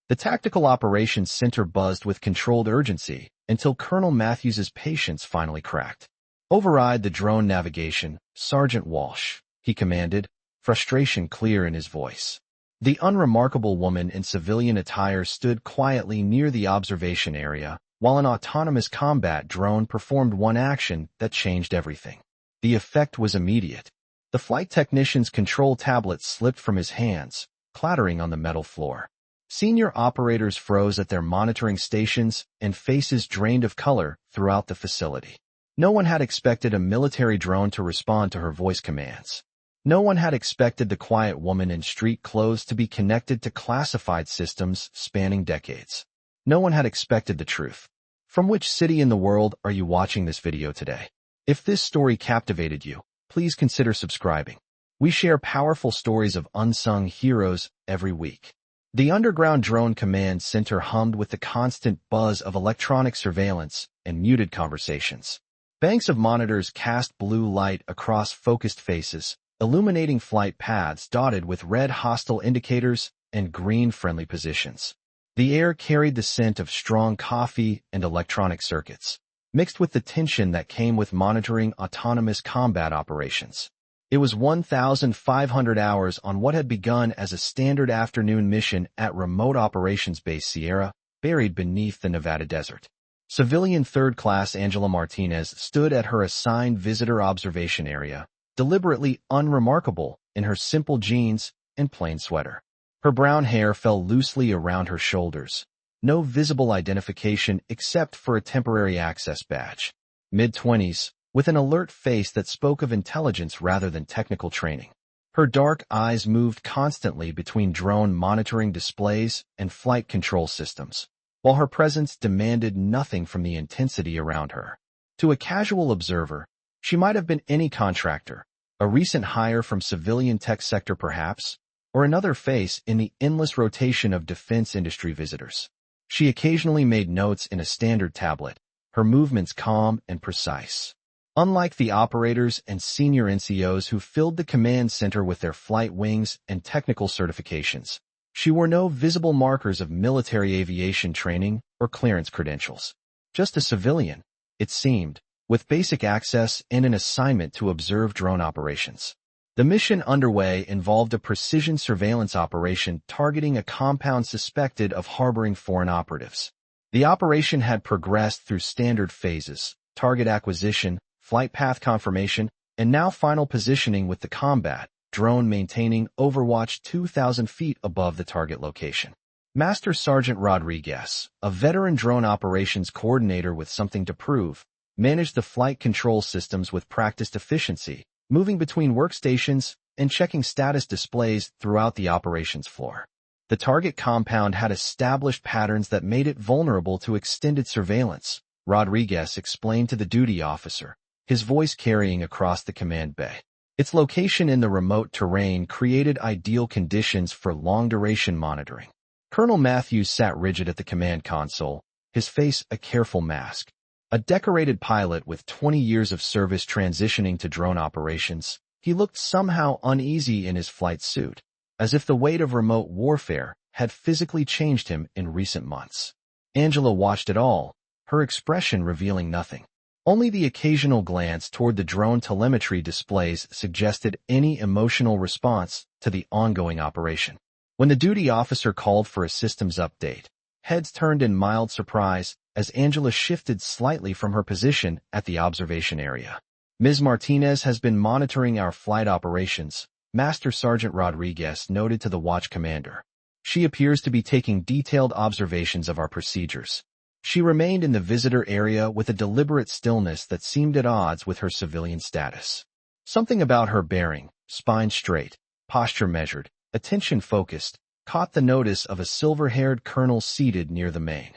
The Tactical Operations Center buzzed with controlled urgency until Colonel Matthews's patience finally cracked. "Override the drone navigation, Sergeant Walsh," he commanded, frustration clear in his voice. The unremarkable woman in civilian attire stood quietly near the observation area, while an autonomous combat drone performed one action that changed everything. The effect was immediate. The flight technician's control tablet slipped from his hands, clattering on the metal floor. Senior operators froze at their monitoring stations, and faces drained of color throughout the facility. No one had expected a military drone to respond to her voice commands. No one had expected the quiet woman in street clothes to be connected to classified systems spanning decades. No one had expected the truth. From which city in the world are you watching this video today? If this story captivated you, please consider subscribing. We share powerful stories of unsung heroes every week. The underground drone command center hummed with the constant buzz of electronic surveillance and muted conversations. Banks of monitors cast blue light across focused faces, illuminating flight paths dotted with red hostile indicators and green friendly positions. The air carried the scent of strong coffee and electronic circuits, mixed with the tension that came with monitoring autonomous combat operations. It was 1,500 hours on what had begun as a standard afternoon mission at Remote Operations Base Sierra, buried beneath the Nevada desert. Civilian Third Class Angela Martinez stood at her assigned visitor observation area, deliberately unremarkable in her simple jeans and plain sweater. Her brown hair fell loosely around her shoulders, no visible identification except for a temporary access badge. Mid-20s, with an alert face that spoke of intelligence rather than technical training. Her dark eyes moved constantly between drone monitoring displays and flight control systems, while her presence demanded nothing from the intensity around her. To a casual observer, she might have been any contractor, a recent hire from civilian tech sector perhaps, or another face in the endless rotation of defense industry visitors. She occasionally made notes in a standard tablet, her movements calm and precise. Unlike the operators and senior NCOs who filled the command center with their flight wings and technical certifications, she wore no visible markers of military aviation training or clearance credentials. Just a civilian, it seemed, with basic access and an assignment to observe drone operations. The mission underway involved a precision surveillance operation targeting a compound suspected of harboring foreign operatives. The operation had progressed through standard phases: target acquisition, flight path confirmation, and now final positioning, with the combat drone maintaining overwatch 2,000 feet above the target location. Master Sergeant Rodriguez, a veteran drone operations coordinator with something to prove, managed the flight control systems with practiced efficiency, moving between workstations and checking status displays throughout the operations floor. The target compound had established patterns that made it vulnerable to extended surveillance, Rodriguez explained to the duty officer, his voice carrying across the command bay. Its location in the remote terrain created ideal conditions for long-duration monitoring. Colonel Matthews sat rigid at the command console, his face a careful mask. A decorated pilot with 20 years of service transitioning to drone operations, he looked somehow uneasy in his flight suit, as if the weight of remote warfare had physically changed him in recent months. Angela watched it all, her expression revealing nothing. Only the occasional glance toward the drone telemetry displays suggested any emotional response to the ongoing operation. When the duty officer called for a systems update, heads turned in mild surprise as Angela shifted slightly from her position at the observation area. "Ms. Martinez has been monitoring our flight operations," Master Sergeant Rodriguez noted to the watch commander. "She appears to be taking detailed observations of our procedures." She remained in the visitor area with a deliberate stillness that seemed at odds with her civilian status. Something about her bearing, spine straight, posture measured, attention focused, caught the notice of a silver-haired colonel seated near the main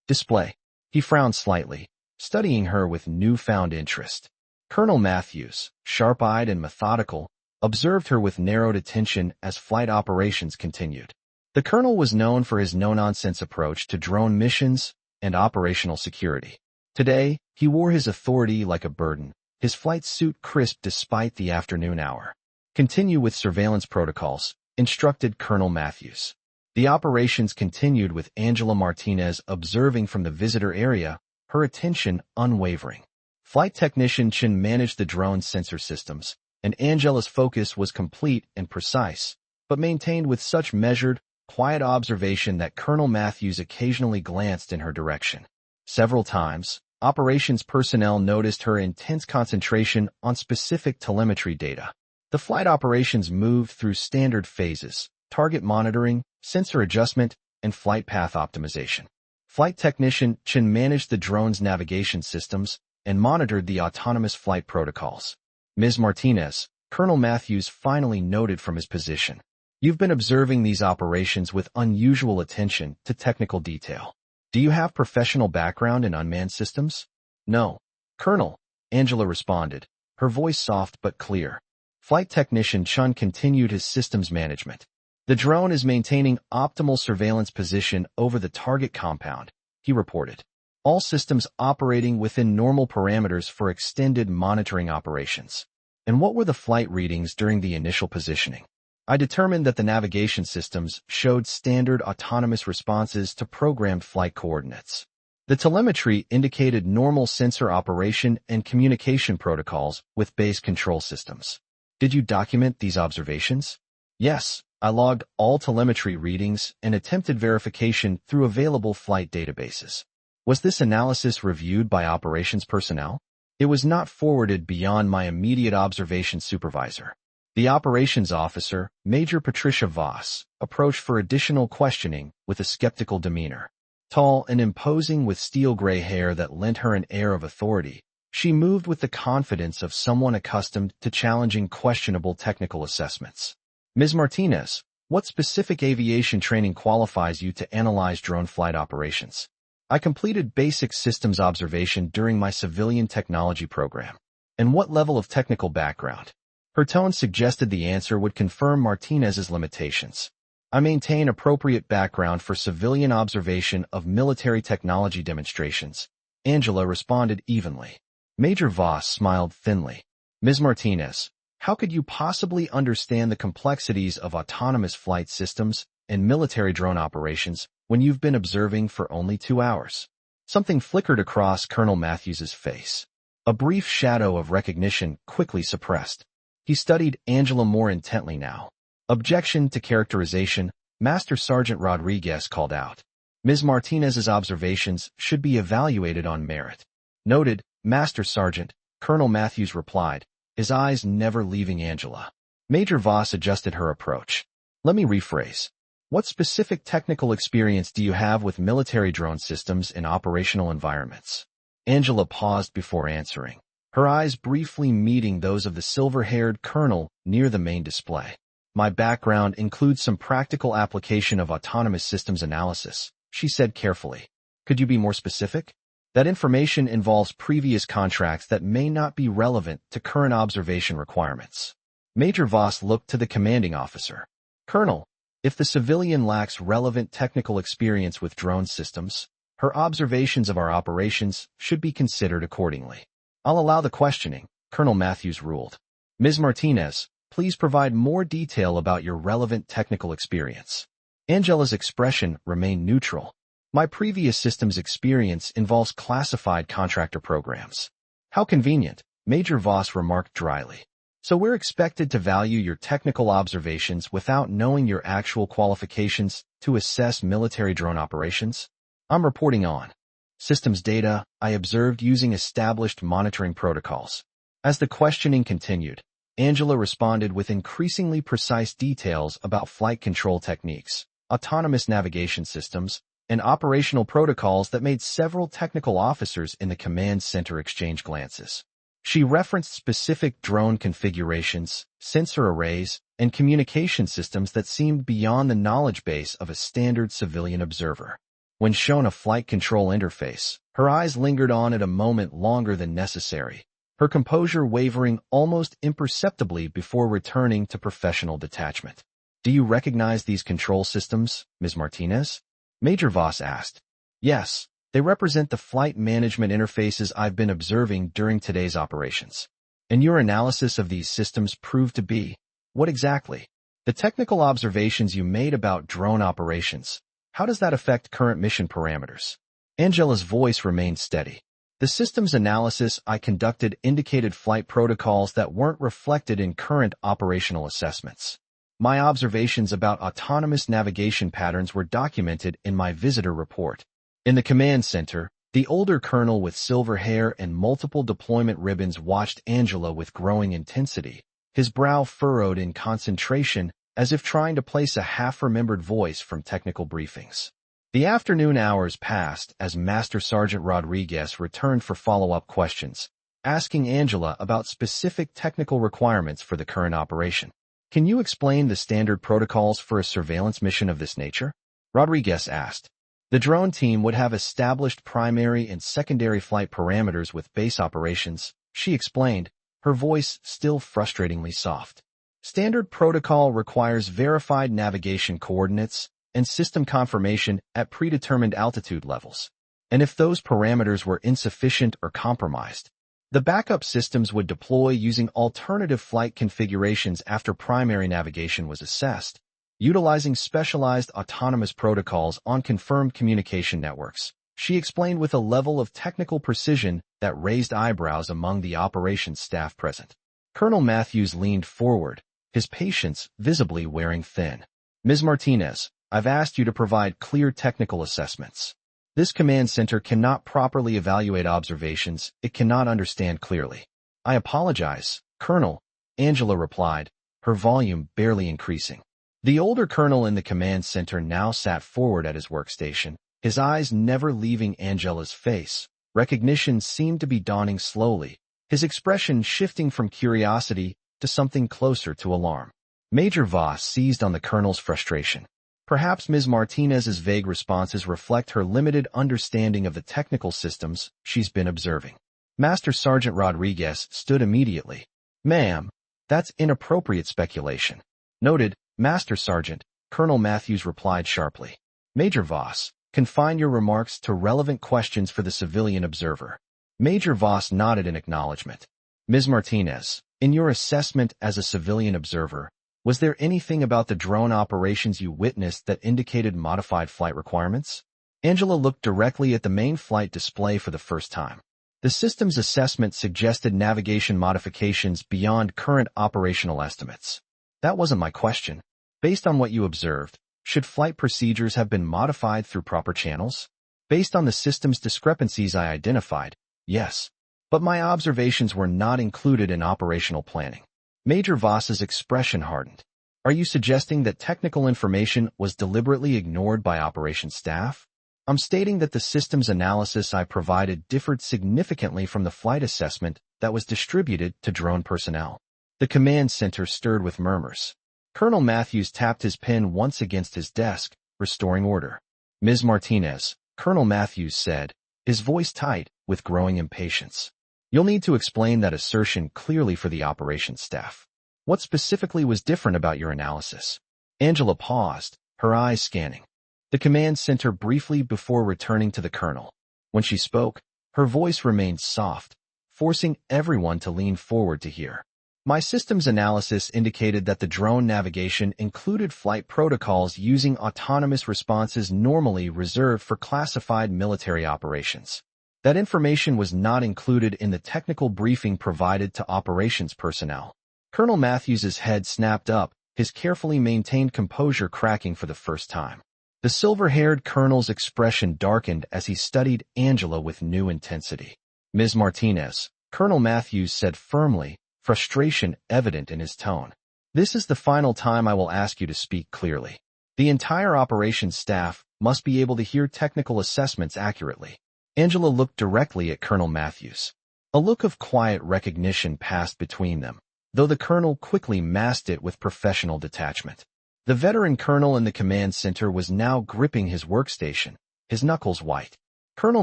display. He frowned slightly, studying her with newfound interest. Colonel Matthews, sharp-eyed and methodical, observed her with narrowed attention as flight operations continued. The colonel was known for his no-nonsense approach to drone missions and operational security. Today, he wore his authority like a burden, his flight suit crisp despite the afternoon hour. "Continue with surveillance protocols," instructed Colonel Matthews. The operations continued with Angela Martinez observing from the visitor area, her attention unwavering. Flight technician Chen managed the drone's sensor systems, and Angela's focus was complete and precise, but maintained with such measured, quiet observation that Colonel Matthews occasionally glanced in her direction. Several times, operations personnel noticed her intense concentration on specific telemetry data. The flight operations moved through standard phases: target monitoring, sensor adjustment, and flight path optimization. Flight technician Chen managed the drone's navigation systems and monitored the autonomous flight protocols. Ms. Martinez, Colonel Matthews finally noted from his position, "You've been observing these operations with unusual attention to technical detail. Do you have professional background in unmanned systems?" "No, Colonel," Angela responded, her voice soft but clear. Flight technician Chun continued his systems management. "The drone is maintaining optimal surveillance position over the target compound," he reported. "All systems operating within normal parameters for extended monitoring operations." "And what were the flight readings during the initial positioning?" "I determined that the navigation systems showed standard autonomous responses to programmed flight coordinates. The telemetry indicated normal sensor operation and communication protocols with base control systems." "Did you document these observations?" "Yes, I logged all telemetry readings and attempted verification through available flight databases." "Was this analysis reviewed by operations personnel?" "It was not forwarded beyond my immediate observation supervisor." The operations officer, Major Patricia Voss, approached for additional questioning with a skeptical demeanor. Tall and imposing with steel-gray hair that lent her an air of authority, she moved with the confidence of someone accustomed to challenging questionable technical assessments. "Ms. Martinez, what specific aviation training qualifies you to analyze drone flight operations?" "I completed basic systems observation during my civilian technology program." "And what level of technical background?" Her tone suggested the answer would confirm Martinez's limitations. "I maintain appropriate background for civilian observation of military technology demonstrations," Angela responded evenly. Major Voss smiled thinly. "Ms. Martinez, how could you possibly understand the complexities of autonomous flight systems and military drone operations when you've been observing for only 2 hours?" Something flickered across Colonel Matthews's face. A brief shadow of recognition quickly suppressed. He studied Angela more intently now. "Objection to characterization," Master Sergeant Rodriguez called out. "Ms. Martinez's observations should be evaluated on merit." "Noted, Master Sergeant," Colonel Matthews replied, his eyes never leaving Angela. Major Voss adjusted her approach. "Let me rephrase. What specific technical experience do you have with military drone systems in operational environments?" Angela paused before answering, her eyes briefly meeting those of the silver-haired colonel near the main display. "My background includes some practical application of autonomous systems analysis," she said carefully. "Could you be more specific?" "That information involves previous contracts that may not be relevant to current observation requirements." Major Voss looked to the commanding officer. "Colonel, if the civilian lacks relevant technical experience with drone systems, her observations of our operations should be considered accordingly." "I'll allow the questioning," Colonel Matthews ruled. "Ms. Martinez, please provide more detail about your relevant technical experience." Angela's expression remained neutral. "My previous systems experience involves classified contractor programs." "How convenient," Major Voss remarked dryly. "So we're expected to value your technical observations without knowing your actual qualifications to assess military drone operations?" "I'm reporting on systems data I observed using established monitoring protocols." As the questioning continued, Angela responded with increasingly precise details about flight control techniques, autonomous navigation systems, and operational protocols that made several technical officers in the command center exchange glances. She referenced specific drone configurations, sensor arrays, and communication systems that seemed beyond the knowledge base of a standard civilian observer. When shown a flight control interface, her eyes lingered on it a moment longer than necessary, her composure wavering almost imperceptibly before returning to professional detachment. "Do you recognize these control systems, Ms. Martinez?" Major Voss asked. "Yes, they represent the flight management interfaces I've been observing during today's operations." "And your analysis of these systems proved to be what exactly?" The technical observations you made about drone operations, how does that affect current mission parameters? Angela's voice remained steady. The systems analysis I conducted indicated flight protocols that weren't reflected in current operational assessments. My observations about autonomous navigation patterns were documented in my visitor report. In the command center, the older colonel with silver hair and multiple deployment ribbons watched Angela with growing intensity, his brow furrowed in concentration as if trying to place a half-remembered voice from technical briefings. The afternoon hours passed as Master Sergeant Rodriguez returned for follow-up questions, asking Angela about specific technical requirements for the current operation. Can you explain the standard protocols for a surveillance mission of this nature? Rodriguez asked. The drone team would have established primary and secondary flight parameters with base operations, she explained, her voice still frustratingly soft. Standard protocol requires verified navigation coordinates and system confirmation at predetermined altitude levels. And if those parameters were insufficient or compromised, the backup systems would deploy using alternative flight configurations after primary navigation was assessed, utilizing specialized autonomous protocols on confirmed communication networks. She explained with a level of technical precision that raised eyebrows among the operations staff present. Colonel Matthews leaned forward, his patience visibly wearing thin. Ms. Martinez, I've asked you to provide clear technical assessments. This command center cannot properly evaluate observations it cannot understand clearly. I apologize, Colonel, Angela replied, her volume barely increasing. The older colonel in the command center now sat forward at his workstation, his eyes never leaving Angela's face. Recognition seemed to be dawning slowly, his expression shifting from curiosity to something closer to alarm. Major Voss seized on the colonel's frustration. Perhaps Ms. Martinez's vague responses reflect her limited understanding of the technical systems she's been observing. Master Sergeant Rodriguez stood immediately. Ma'am, that's inappropriate speculation. Noted, Master Sergeant, Colonel Matthews replied sharply. Major Voss, confine your remarks to relevant questions for the civilian observer. Major Voss nodded in acknowledgement. Ms. Martinez, in your assessment as a civilian observer, was there anything about the drone operations you witnessed that indicated modified flight requirements? Angela looked directly at the main flight display for the first time. The system's assessment suggested navigation modifications beyond current operational estimates. That wasn't my question. Based on what you observed, should flight procedures have been modified through proper channels? Based on the system's discrepancies I identified, yes. But my observations were not included in operational planning. Major Voss's expression hardened. Are you suggesting that technical information was deliberately ignored by operations staff? I'm stating that the systems analysis I provided differed significantly from the flight assessment that was distributed to drone personnel. The command center stirred with murmurs. Colonel Matthews tapped his pen once against his desk, restoring order. Ms. Martinez, Colonel Matthews said, his voice tight with growing impatience. You'll need to explain that assertion clearly for the operations staff. What specifically was different about your analysis? Angela paused, her eyes scanning the command center briefly before returning to the colonel. When she spoke, her voice remained soft, forcing everyone to lean forward to hear. My systems analysis indicated that the drone navigation included flight protocols using autonomous responses normally reserved for classified military operations. That information was not included in the technical briefing provided to operations personnel. Colonel Matthews's head snapped up, his carefully maintained composure cracking for the first time. The silver-haired colonel's expression darkened as he studied Angela with new intensity. Ms. Martinez, Colonel Matthews said firmly, frustration evident in his tone. This is the final time I will ask you to speak clearly. The entire operations staff must be able to hear technical assessments accurately. Angela looked directly at Colonel Matthews. A look of quiet recognition passed between them, though the colonel quickly masked it with professional detachment. The veteran colonel in the command center was now gripping his workstation, his knuckles white. Colonel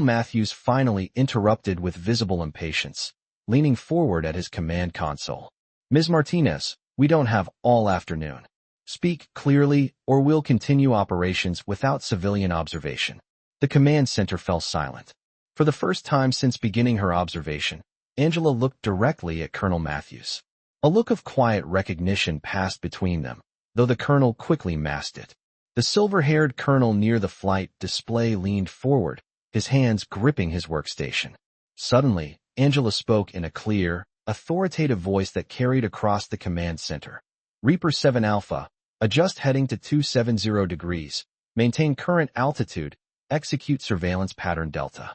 Matthews finally interrupted with visible impatience, leaning forward at his command console. Ms. Martinez, we don't have all afternoon. Speak clearly, or we'll continue operations without civilian observation. The command center fell silent. For the first time since beginning her observation, Angela looked directly at Colonel Matthews. A look of quiet recognition passed between them, though the colonel quickly masked it. The silver-haired colonel near the flight display leaned forward, his hands gripping his workstation. Suddenly, Angela spoke in a clear, authoritative voice that carried across the command center. Reaper 7 Alpha, adjust heading to 270 degrees, maintain current altitude, execute surveillance pattern Delta.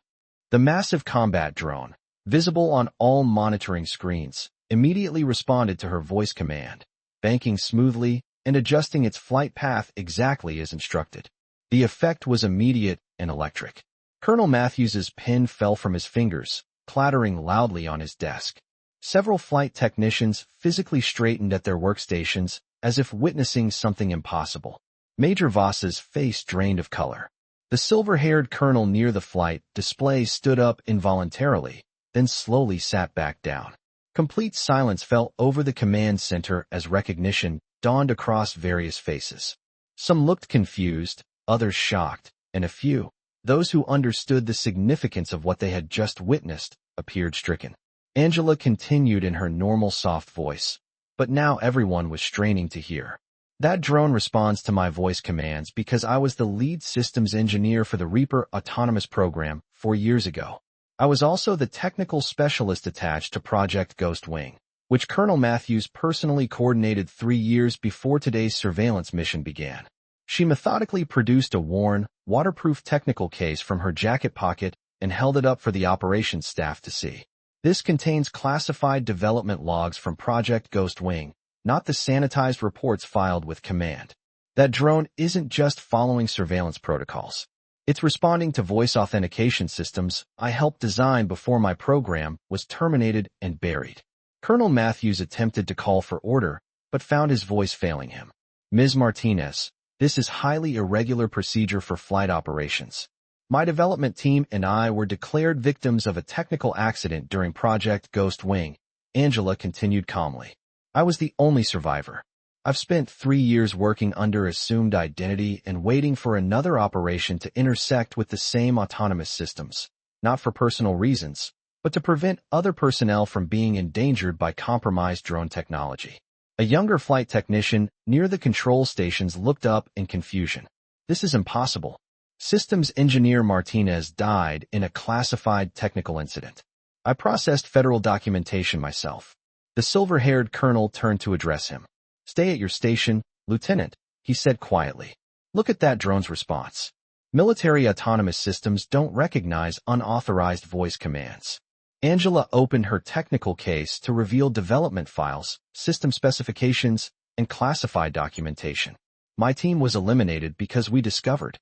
The massive combat drone, visible on all monitoring screens, immediately responded to her voice command, banking smoothly and adjusting its flight path exactly as instructed. The effect was immediate and electric. Colonel Matthews's pen fell from his fingers, clattering loudly on his desk. Several flight technicians physically straightened at their workstations as if witnessing something impossible. Major Voss's face drained of color. The silver-haired colonel near the flight display stood up involuntarily, then slowly sat back down. Complete silence fell over the command center as recognition dawned across various faces. Some looked confused, others shocked, and a few, those who understood the significance of what they had just witnessed, appeared stricken. Angela continued in her normal soft voice, but now everyone was straining to hear. That drone responds to my voice commands because I was the lead systems engineer for the Reaper autonomous program 4 years ago. I was also the technical specialist attached to Project Ghost Wing, which Colonel Matthews personally coordinated 3 years before today's surveillance mission began. She methodically produced a worn, waterproof technical case from her jacket pocket and held it up for the operations staff to see. This contains classified development logs from Project Ghost Wing, not the sanitized reports filed with command. That drone isn't just following surveillance protocols. It's responding to voice authentication systems I helped design before my program was terminated and buried. Colonel Matthews attempted to call for order, but found his voice failing him. Ms. Martinez, this is highly irregular procedure for flight operations. My development team and I were declared victims of a technical accident during Project Ghost Wing, Angela continued calmly. I was the only survivor. I've spent 3 years working under assumed identity and waiting for another operation to intersect with the same autonomous systems, not for personal reasons, but to prevent other personnel from being endangered by compromised drone technology. A younger flight technician near the control stations looked up in confusion. This is impossible. Systems engineer Martinez died in a classified technical incident. I processed federal documentation myself. The silver-haired colonel turned to address him. Stay at your station, Lieutenant, he said quietly. Look at that drone's response. Military autonomous systems don't recognize unauthorized voice commands. Angela opened her technical case to reveal development files, system specifications, and classified documentation. My team was eliminated because we discovered.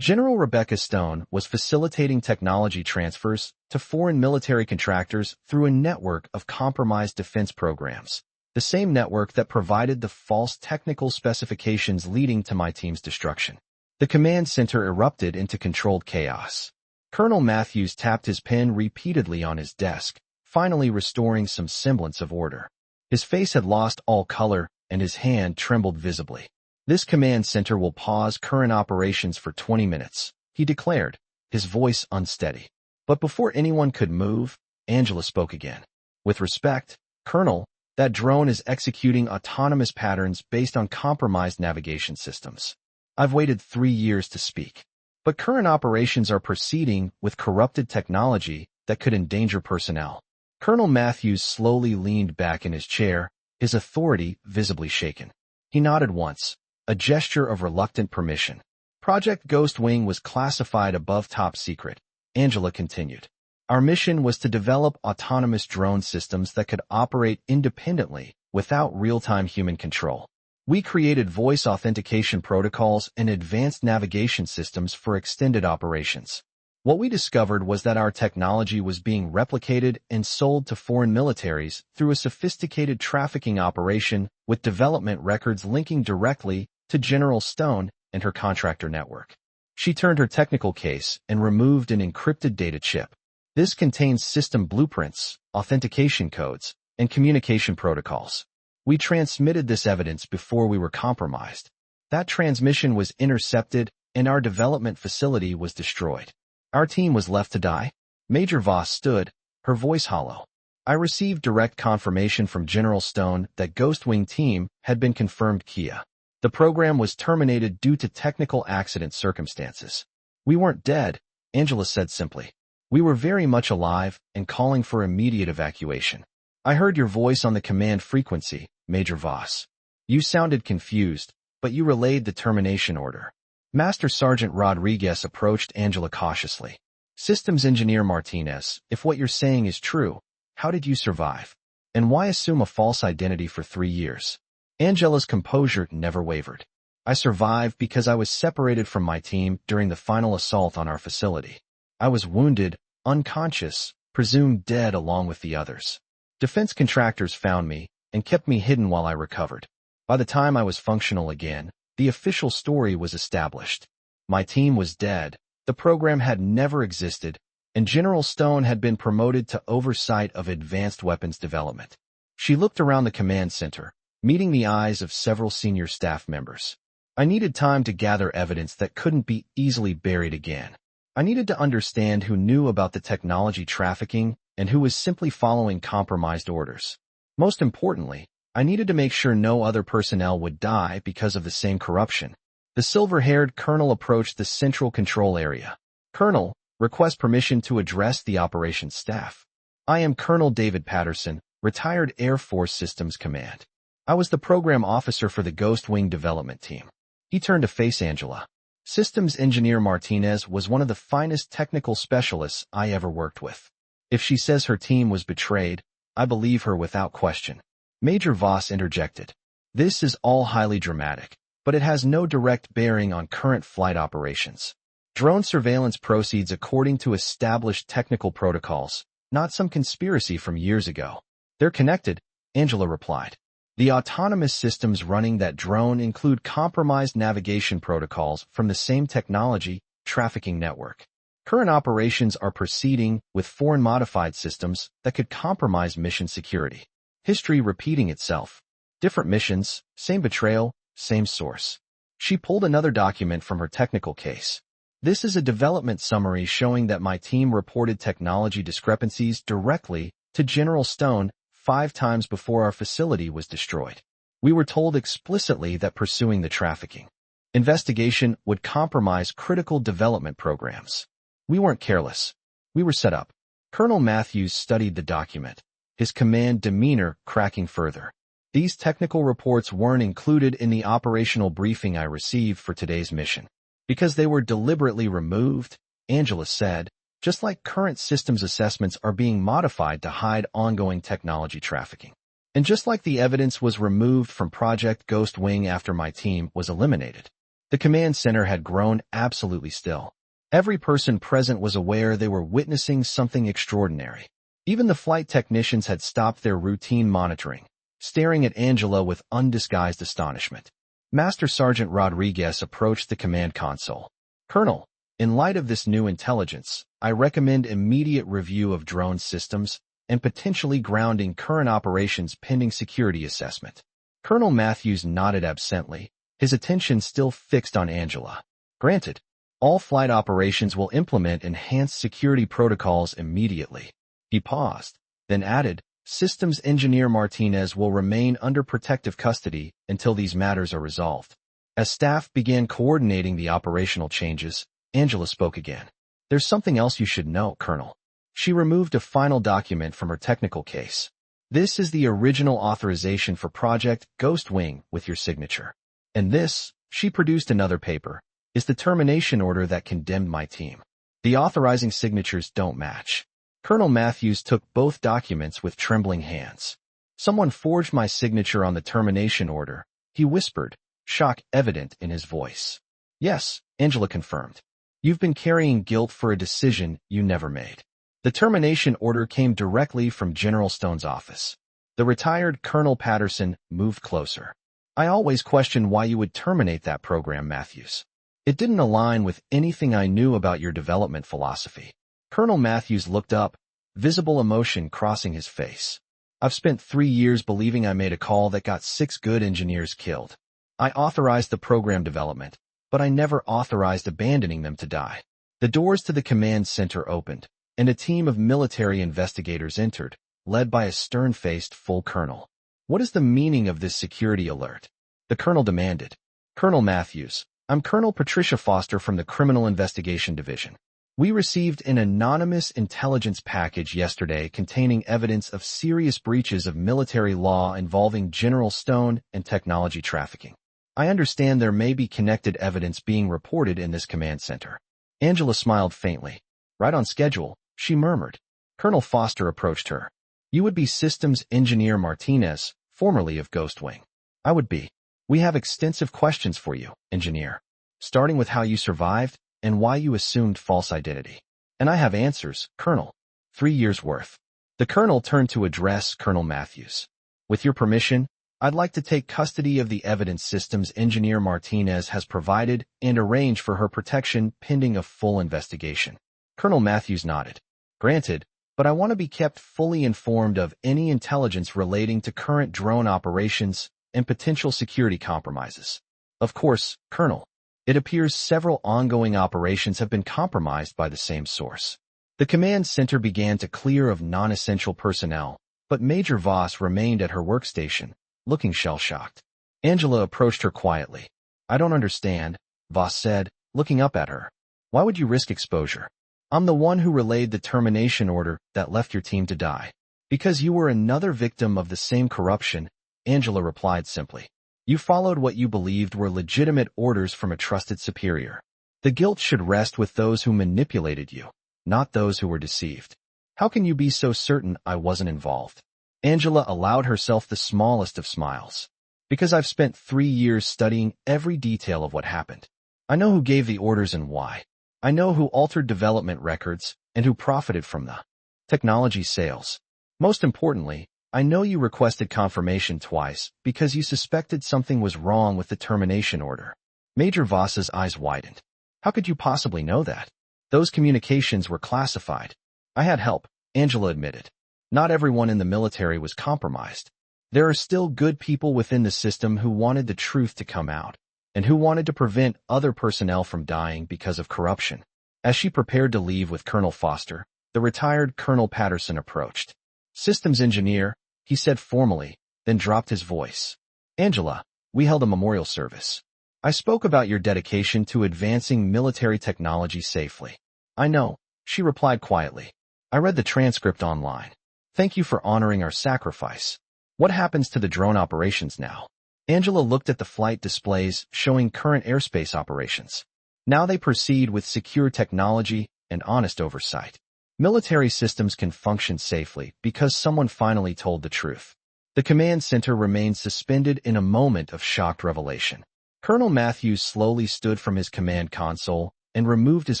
General Rebecca Stone was facilitating technology transfers to foreign military contractors through a network of compromised defense programs, the same network that provided the false technical specifications leading to my team's destruction. The command center erupted into controlled chaos. Colonel Matthews tapped his pen repeatedly on his desk, finally restoring some semblance of order. His face had lost all color, and his hand trembled visibly. This command center will pause current operations for 20 minutes, he declared, his voice unsteady. But before anyone could move, Angela spoke again. With respect, Colonel, that drone is executing autonomous patterns based on compromised navigation systems. I've waited 3 years to speak. But current operations are proceeding with corrupted technology that could endanger personnel. Colonel Matthews slowly leaned back in his chair, his authority visibly shaken. He nodded once, a gesture of reluctant permission. Project Ghost Wing was classified above top secret, Angela continued. Our mission was to develop autonomous drone systems that could operate independently without real-time human control. We created voice authentication protocols and advanced navigation systems for extended operations. What we discovered was that our technology was being replicated and sold to foreign militaries through a sophisticated trafficking operation with development records linking directly to General Stone and her contractor network. She turned her technical case and removed an encrypted data chip. This contains system blueprints, authentication codes, and communication protocols. We transmitted this evidence before we were compromised. That transmission was intercepted and our development facility was destroyed. Our team was left to die. Major Voss stood, her voice hollow. I received direct confirmation from General Stone that Ghost Wing team had been confirmed Kia. The program was terminated due to technical accident circumstances. We weren't dead, Angela said simply. We were very much alive and calling for immediate evacuation. I heard your voice on the command frequency, Major Voss. You sounded confused, but you relayed the termination order. Master Sergeant Rodriguez approached Angela cautiously. Systems Engineer Martinez, if what you're saying is true, how did you survive? And why assume a false identity for 3 years? Angela's composure never wavered. I survived because I was separated from my team during the final assault on our facility. I was wounded, unconscious, presumed dead along with the others. Defense contractors found me and kept me hidden while I recovered. By the time I was functional again, the official story was established. My team was dead, the program had never existed, and General Stone had been promoted to oversight of advanced weapons development. She looked around the command center, meeting the eyes of several senior staff members. I needed time to gather evidence that couldn't be easily buried again. I needed to understand who knew about the technology trafficking and who was simply following compromised orders. Most importantly, I needed to make sure no other personnel would die because of the same corruption. The silver-haired colonel approached the central control area. Colonel, request permission to address the operations staff. I am Colonel David Patterson, retired Air Force Systems Command. I was the program officer for the Ghost Wing development team. He turned to face Angela. Systems Engineer Martinez was one of the finest technical specialists I ever worked with. If she says her team was betrayed, I believe her without question. Major Voss interjected. This is all highly dramatic, but it has no direct bearing on current flight operations. Drone surveillance proceeds according to established technical protocols, not some conspiracy from years ago. They're connected, Angela replied. The autonomous systems running that drone include compromised navigation protocols from the same technology trafficking network. Current operations are proceeding with foreign modified systems that could compromise mission security. History repeating itself. Different missions, same betrayal, same source. She pulled another document from her technical case. This is a development summary showing that my team reported technology discrepancies directly to General Stone 5 times before our facility was destroyed. We were told explicitly that pursuing the trafficking investigation would compromise critical development programs. We weren't careless. We were set up. Colonel Matthews studied the document, his command demeanor cracking further. These technical reports weren't included in the operational briefing I received for today's mission. Because they were deliberately removed, Angela said, just like current systems assessments are being modified to hide ongoing technology trafficking. And just like the evidence was removed from Project Ghost Wing after my team was eliminated. The command center had grown absolutely still. Every person present was aware they were witnessing something extraordinary. Even the flight technicians had stopped their routine monitoring, staring at Angela with undisguised astonishment. Master Sergeant Rodriguez approached the command console. Colonel, in light of this new intelligence, I recommend immediate review of drone systems and potentially grounding current operations pending security assessment. Colonel Matthews nodded absently, his attention still fixed on Angela. Granted, all flight operations will implement enhanced security protocols immediately. He paused, then added, Systems Engineer Martinez will remain under protective custody until these matters are resolved. As staff began coordinating the operational changes, Angela spoke again. There's something else you should know, Colonel. She removed a final document from her technical case. This is the original authorization for Project Ghost Wing with your signature. And this, she produced another paper, is the termination order that condemned my team. The authorizing signatures don't match. Colonel Matthews took both documents with trembling hands. Someone forged my signature on the termination order, he whispered, shock evident in his voice. Yes, Angela confirmed. You've been carrying guilt for a decision you never made. The termination order came directly from General Stone's office. The retired Colonel Patterson moved closer. I always questioned why you would terminate that program, Matthews. It didn't align with anything I knew about your development philosophy. Colonel Matthews looked up, visible emotion crossing his face. I've spent 3 years believing I made a call that got 6 good engineers killed. I authorized the program development, but I never authorized abandoning them to die. The doors to the command center opened, and a team of military investigators entered, led by a stern-faced full colonel. What is the meaning of this security alert? The colonel demanded. Colonel Matthews, I'm Colonel Patricia Foster from the Criminal Investigation Division. We received an anonymous intelligence package yesterday containing evidence of serious breaches of military law involving General Stone and technology trafficking. I understand there may be connected evidence being reported in this command center. Angela smiled faintly. Right on schedule, she murmured. Colonel Foster approached her. You would be Systems Engineer Martinez, formerly of Ghostwing. I would be. We have extensive questions for you, Engineer. Starting with how you survived and why you assumed false identity. And I have answers, Colonel. 3 years' worth. The Colonel turned to address Colonel Matthews. With your permission, I'd like to take custody of the evidence Systems Engineer Martinez has provided and arrange for her protection pending a full investigation. Colonel Matthews nodded. Granted, but I want to be kept fully informed of any intelligence relating to current drone operations and potential security compromises. Of course, Colonel. It appears several ongoing operations have been compromised by the same source. The command center began to clear of non-essential personnel, but Major Voss remained at her workstation, looking shell-shocked. Angela approached her quietly. I don't understand, Voss said, looking up at her. Why would you risk exposure? I'm the one who relayed the termination order that left your team to die. Because you were another victim of the same corruption, Angela replied simply. You followed what you believed were legitimate orders from a trusted superior. The guilt should rest with those who manipulated you, not those who were deceived. How can you be so certain I wasn't involved? Angela allowed herself the smallest of smiles. Because I've spent 3 years studying every detail of what happened. I know who gave the orders and why. I know who altered development records and who profited from the technology sales. Most importantly, I know you requested confirmation twice because you suspected something was wrong with the termination order. Major Voss's eyes widened. How could you possibly know that? Those communications were classified. I had help, Angela admitted. Not everyone in the military was compromised. There are still good people within the system who wanted the truth to come out, and who wanted to prevent other personnel from dying because of corruption. As she prepared to leave with Colonel Foster, the retired Colonel Patterson approached. Systems engineer, he said formally, then dropped his voice. Angela, we held a memorial service. I spoke about your dedication to advancing military technology safely. I know, she replied quietly. I read the transcript online. Thank you for honoring our sacrifice. What happens to the drone operations now? Angela looked at the flight displays showing current airspace operations. Now they proceed with secure technology and honest oversight. Military systems can function safely because someone finally told the truth. The command center remained suspended in a moment of shocked revelation. Colonel Matthews slowly stood from his command console and removed his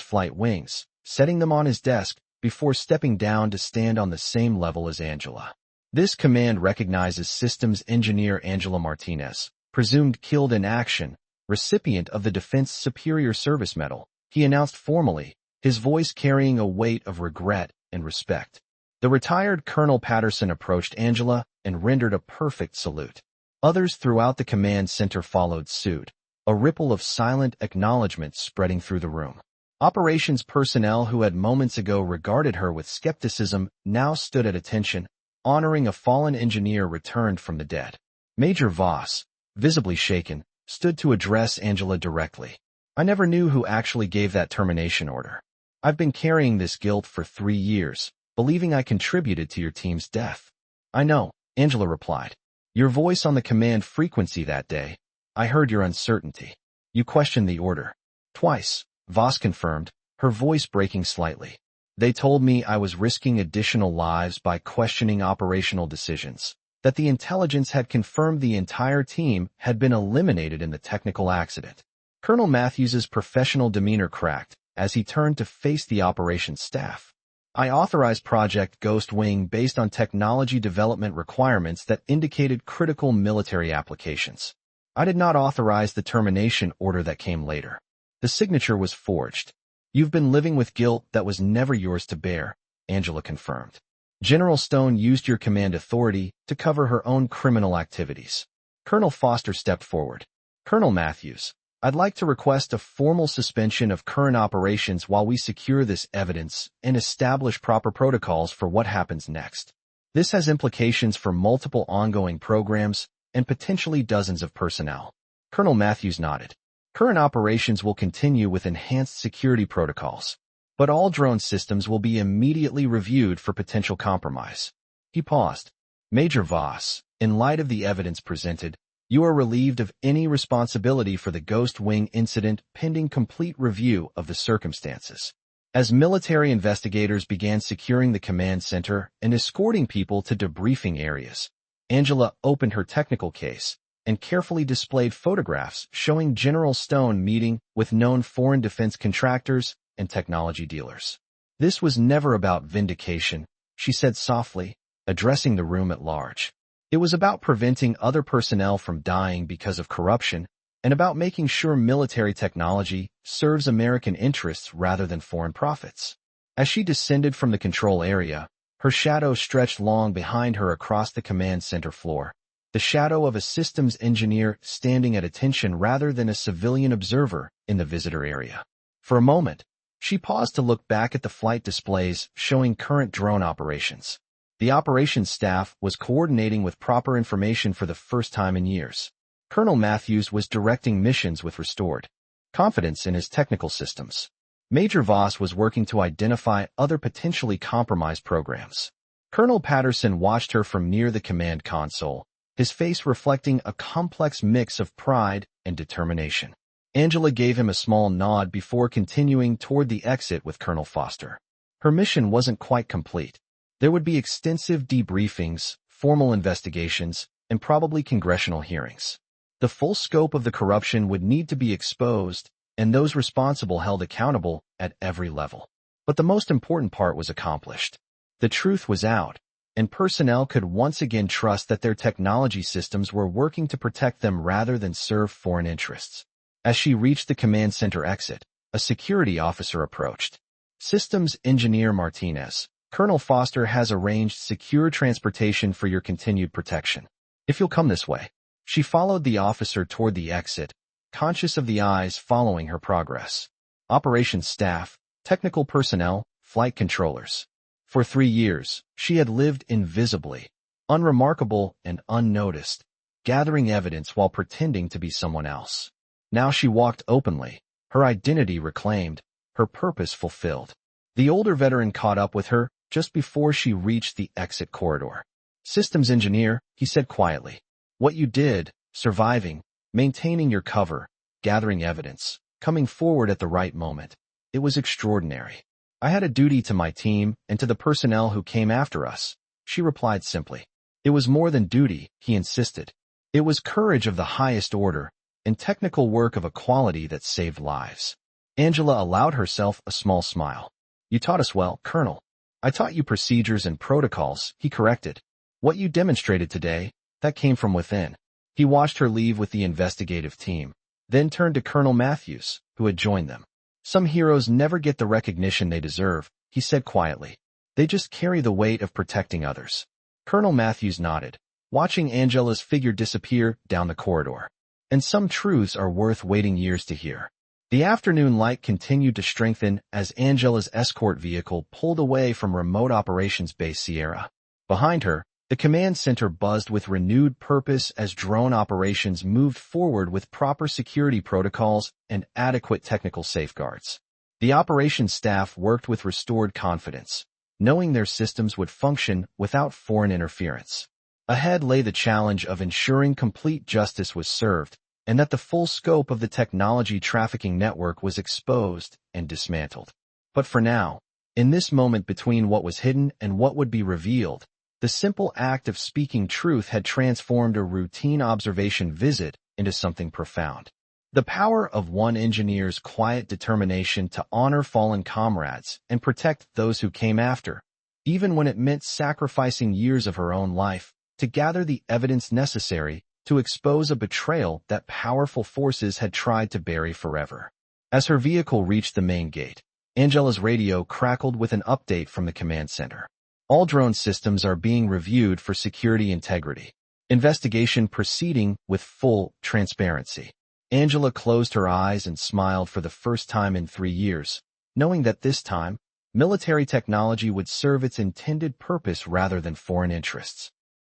flight wings, setting them on his desk before stepping down to stand on the same level as Angela. This command recognizes Systems Engineer Angela Martinez, presumed killed in action, recipient of the Defense Superior Service Medal, he announced formally, his voice carrying a weight of regret and respect. The retired Colonel Patterson approached Angela and rendered a perfect salute. Others throughout the command center followed suit, a ripple of silent acknowledgement spreading through the room. Operations personnel who had moments ago regarded her with skepticism now stood at attention, honoring a fallen engineer returned from the dead. Major Voss, visibly shaken, stood to address Angela directly. I never knew who actually gave that termination order. I've been carrying this guilt for 3 years, believing I contributed to your team's death. I know, Angela replied. Your voice on the command frequency that day. I heard your uncertainty. You questioned the order. Twice, Voss confirmed, her voice breaking slightly. They told me I was risking additional lives by questioning operational decisions, that the intelligence had confirmed the entire team had been eliminated in the technical accident. Colonel Matthews's professional demeanor cracked as he turned to face the operations staff. I authorized Project Ghost Wing based on technology development requirements that indicated critical military applications. I did not authorize the termination order that came later. The signature was forged. You've been living with guilt that was never yours to bear, Angela confirmed. General Stone used your command authority to cover her own criminal activities. Colonel Foster stepped forward. Colonel Matthews, I'd like to request a formal suspension of current operations while we secure this evidence and establish proper protocols for what happens next. This has implications for multiple ongoing programs and potentially dozens of personnel. Colonel Matthews nodded. Current operations will continue with enhanced security protocols, but all drone systems will be immediately reviewed for potential compromise. He paused. Major Voss, in light of the evidence presented, you are relieved of any responsibility for the Ghost Wing incident pending complete review of the circumstances. As military investigators began securing the command center and escorting people to debriefing areas, Angela opened her technical case and carefully displayed photographs showing General Stone meeting with known foreign defense contractors and technology dealers. This was never about vindication, she said softly, addressing the room at large. It was about preventing other personnel from dying because of corruption and about making sure military technology serves American interests rather than foreign profits. As she descended from the control area, her shadow stretched long behind her across the command center floor, the shadow of a systems engineer standing at attention rather than a civilian observer in the visitor area. For a moment, she paused to look back at the flight displays showing current drone operations. The operations staff was coordinating with proper information for the first time in years. Colonel Matthews was directing missions with restored confidence in his technical systems. Major Voss was working to identify other potentially compromised programs. Colonel Patterson watched her from near the command console, his face reflecting a complex mix of pride and determination. Angela gave him a small nod before continuing toward the exit with Colonel Foster. Her mission wasn't quite complete. There would be extensive debriefings, formal investigations, and probably congressional hearings. The full scope of the corruption would need to be exposed, and those responsible held accountable at every level. But the most important part was accomplished. The truth was out, and personnel could once again trust that their technology systems were working to protect them rather than serve foreign interests. As she reached the command center exit, a security officer approached. Systems Engineer Martinez, Colonel Foster has arranged secure transportation for your continued protection. If you'll come this way. She followed the officer toward the exit, conscious of the eyes following her progress. Operations staff, technical personnel, flight controllers. For 3 years, she had lived invisibly, unremarkable and unnoticed, gathering evidence while pretending to be someone else. Now she walked openly, her identity reclaimed, her purpose fulfilled. The older veteran caught up with her just before she reached the exit corridor. Systems engineer, he said quietly. What you did, surviving, maintaining your cover, gathering evidence, coming forward at the right moment, it was extraordinary. I had a duty to my team and to the personnel who came after us, she replied simply. It was more than duty, he insisted. It was courage of the highest order and technical work of a quality that saved lives. Angela allowed herself a small smile. You taught us well, Colonel. I taught you procedures and protocols, he corrected. What you demonstrated today, that came from within. He watched her leave with the investigative team, then turned to Colonel Matthews, who had joined them. Some heroes never get the recognition they deserve, he said quietly. They just carry the weight of protecting others. Colonel Matthews nodded, watching Angela's figure disappear down the corridor. And some truths are worth waiting years to hear. The afternoon light continued to strengthen as Angela's escort vehicle pulled away from remote operations base Sierra. Behind her, the command center buzzed with renewed purpose as drone operations moved forward with proper security protocols and adequate technical safeguards. The operations staff worked with restored confidence, knowing their systems would function without foreign interference. Ahead lay the challenge of ensuring complete justice was served and that the full scope of the technology trafficking network was exposed and dismantled. But for now, in this moment between what was hidden and what would be revealed, the simple act of speaking truth had transformed a routine observation visit into something profound. The power of one engineer's quiet determination to honor fallen comrades and protect those who came after, even when it meant sacrificing years of her own life, to gather the evidence necessary to expose a betrayal that powerful forces had tried to bury forever. As her vehicle reached the main gate, Angela's radio crackled with an update from the command center. All drone systems are being reviewed for security integrity. Investigation proceeding with full transparency. Angela closed her eyes and smiled for the first time in 3 years, knowing that this time, military technology would serve its intended purpose rather than foreign interests.